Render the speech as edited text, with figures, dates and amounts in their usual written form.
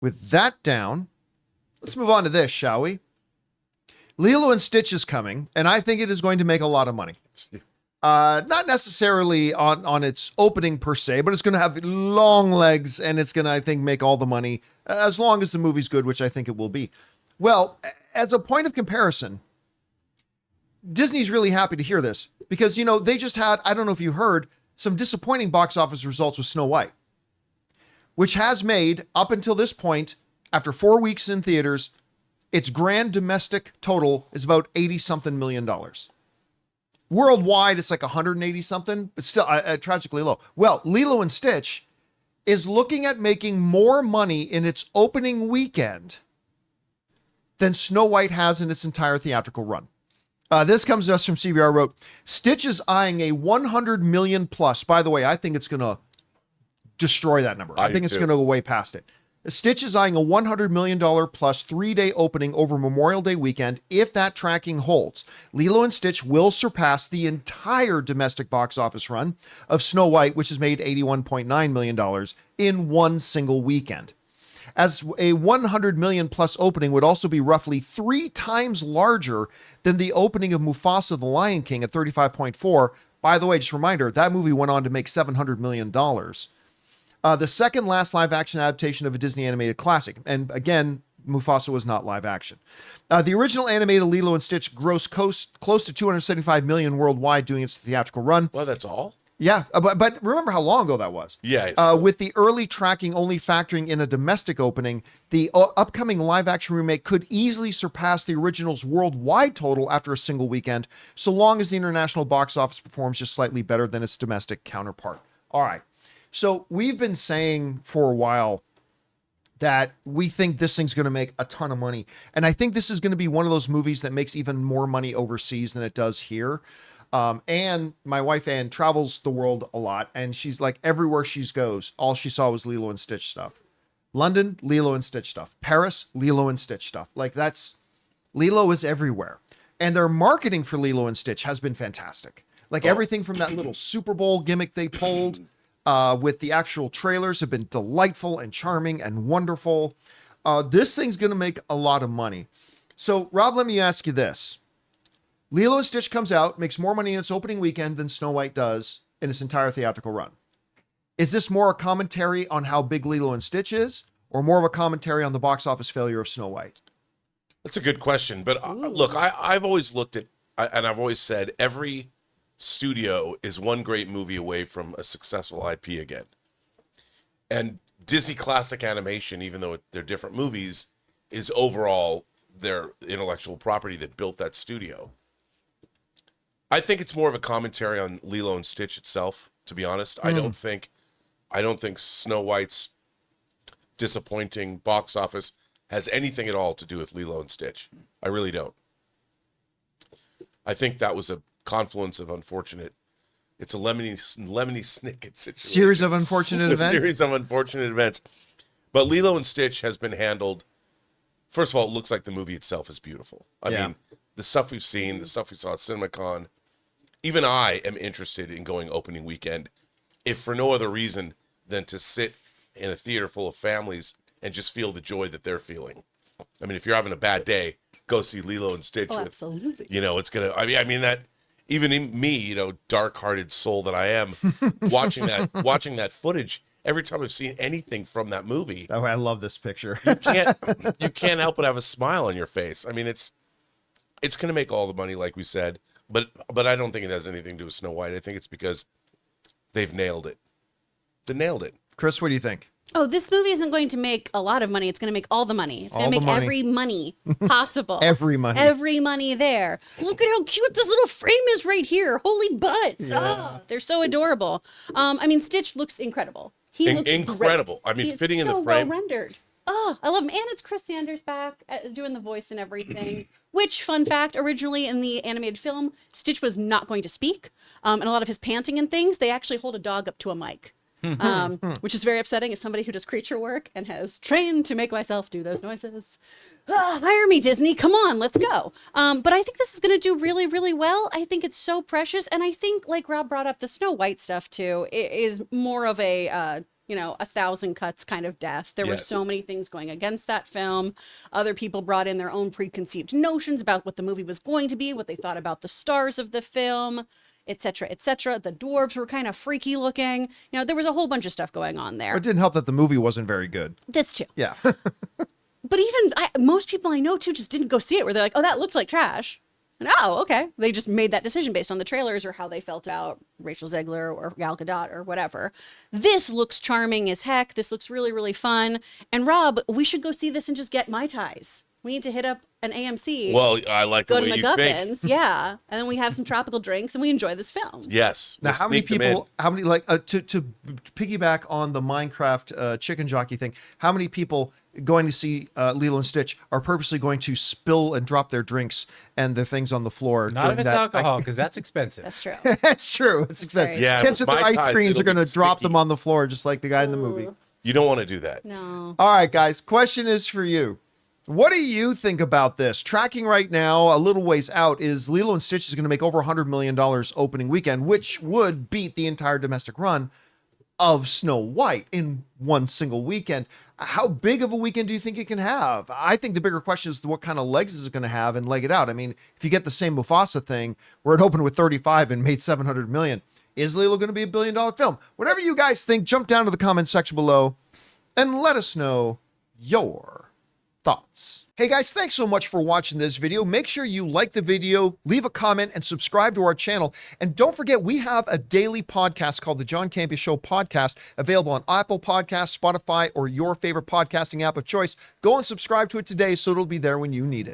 With that down, let's move on to this, shall we? Lilo and Stitch is coming, and I think it is going to make a lot of money. Not necessarily on its opening per se, but it's going to have long legs, and it's going to, I think, make all the money as long as the movie's good, which I think it will be. Well, as a point of comparison, Disney's really happy to hear this because, you know, they just had, I don't know if you heard, some disappointing box office results with Snow White, which has made, up until this point, after 4 weeks in theaters, its grand domestic total is about 80-something million dollars. Worldwide, it's like 180-something, but still tragically low. Well, Lilo and Stitch is looking at making more money in its opening weekend than Snow White has in its entire theatrical run. This comes to us from CBR wrote, Stitch is eyeing a 100 million plus. By the way, I think it's going to destroy that number. I think it's going to go way past it. Stitch is eyeing a $100 million plus 3-day opening over Memorial Day weekend. If that tracking holds, Lilo and Stitch will surpass the entire domestic box office run of Snow White, which has made $81.9 million in one single weekend. As a 100 million plus opening would also be roughly 3 times larger than the opening of Mufasa the Lion King at 35.4. By the way, just a reminder, that movie went on to make $700 million. The second last live action adaptation of a Disney animated classic. And again, Mufasa was not live action. The original animated Lilo and Stitch grossed close to 275 million worldwide doing its theatrical run. Well, that's all? Yeah, but remember how long ago that was. Yeah. With the early tracking only factoring in a domestic opening, the upcoming live action remake could easily surpass the original's worldwide total after a single weekend, so long as the international box office performs just slightly better than its domestic counterpart. All right. So we've been saying for a while that we think this thing's going to make a ton of money. And I think this is going to be one of those movies that makes even more money overseas than it does here. And my wife, Ann, travels the world a lot. And she's like, everywhere she goes, all she saw was Lilo and Stitch stuff. London, Lilo and Stitch stuff. Paris, Lilo and Stitch stuff. Like Lilo is everywhere. And their marketing for Lilo and Stitch has been fantastic. Like everything from that little Super Bowl gimmick they pulled with the actual trailers have been delightful and charming and wonderful. This thing's going to make a lot of money. So, Rob, let me ask you this. Lilo and Stitch comes out, makes more money in its opening weekend than Snow White does in its entire theatrical run. Is this more a commentary on how big Lilo and Stitch is, or more of a commentary on the box office failure of Snow White? That's a good question. But look, I've always looked at, and I've always said, every studio is one great movie away from a successful IP again. And Disney classic animation, even though they're different movies, is overall their intellectual property that built that studio. I think it's more of a commentary on Lilo and Stitch itself, to be honest. I don't think Snow White's disappointing box office has anything at all to do with Lilo and Stitch. I really don't. I think that was a confluence of unfortunate. It's a lemony snicket situation. Series of unfortunate events. Series of unfortunate events. But Lilo and Stitch has been handled. First of all, it looks like the movie itself is beautiful. I mean, the stuff we've seen, the stuff we saw at CinemaCon. Even I am interested in going opening weekend, if for no other reason than to sit in a theater full of families and just feel the joy that they're feeling. I mean, if you're having a bad day, go see Lilo and Stitch. Absolutely. It's gonna. I mean that. Even in me, dark-hearted soul that I am, watching that footage. Every time I've seen anything from that movie, oh, I love this picture. you can't help but have a smile on your face. I mean, it's going to make all the money, like we said, but I don't think it has anything to do with Snow White. I think it's because they've nailed it. They nailed it. Chris, what do you think? Oh, this movie isn't going to make a lot of money. It's going to make all the money. It's going to make every money possible. Every money there. Look at how cute this little frame is right here. Holy butts. Yeah. Oh, they're so adorable. I mean, Stitch looks incredible. He looks incredible. Great. I mean, He's fitting in so the frame. Well rendered. Oh, I love him. And it's Chris Sanders back doing the voice and everything. Which, fun fact, originally in the animated film, Stitch was not going to speak. And a lot of his panting and things, they actually hold a dog up to a mic. Which is very upsetting as somebody who does creature work and has trained to make myself do those noises. Hire me, Disney. Come on, let's go. But I think this is going to do really, really well. I think it's so precious. And I think, like Rob brought up, the Snow White stuff, too, is more of a, 1,000 cuts kind of death. There were Yes. so many things going against that film. Other people brought in their own preconceived notions about what the movie was going to be, what they thought about the stars of the film, etc., etc. The dwarves were kind of freaky looking. There was a whole bunch of stuff going on there. It didn't help that the movie wasn't very good. This too. Yeah. But even most people I know too just didn't go see it, where they're like, "Oh, that looks like trash." And, oh, okay. They just made that decision based on the trailers or how they felt about Rachel Zegler or Gal Gadot or whatever. This looks charming as heck. This looks really, really fun. And Rob, we should go see this and just get Mai Tais. We need to hit up an AMC. Well, I like the go to way you think. McGuffins, yeah, and then we have some tropical drinks and we enjoy this film. Yes. Now, we'll how many sneak them in. people, to piggyback on the Minecraft chicken jockey thing, how many people going to see Lilo and Stitch are purposely going to spill and drop their drinks and their things on the floor? Not during if it's that? alcohol, because that's expensive. That's true. That's true. It's very expensive. true. Yeah, Kids with with their Mai ice Tais, creams it'll are going to be drop sticky. them on the floor just like the guy in the movie. You don't want to do that. No. All right, guys. Question is for you. What do you think about this? Tracking right now, a little ways out, is Lilo and Stitch is going to make over $100 million opening weekend, which would beat the entire domestic run of Snow White in one single weekend. How big of a weekend do you think it can have? I think the bigger question is what kind of legs is it going to have and leg it out. I mean, if you get the same Mufasa thing where it opened with 35 and made 700 million, is Lilo going to be $1 billion film? Whatever you guys think, jump down to the comment section below and let us know your thoughts. Hey guys, thanks so much for watching this video. Make sure you like the video, leave a comment, and subscribe to our channel. And don't forget, we have a daily podcast called the John Campea Show podcast, available on Apple Podcasts, Spotify, or your favorite podcasting app of choice. Go and subscribe to it today so it'll be there when you need it.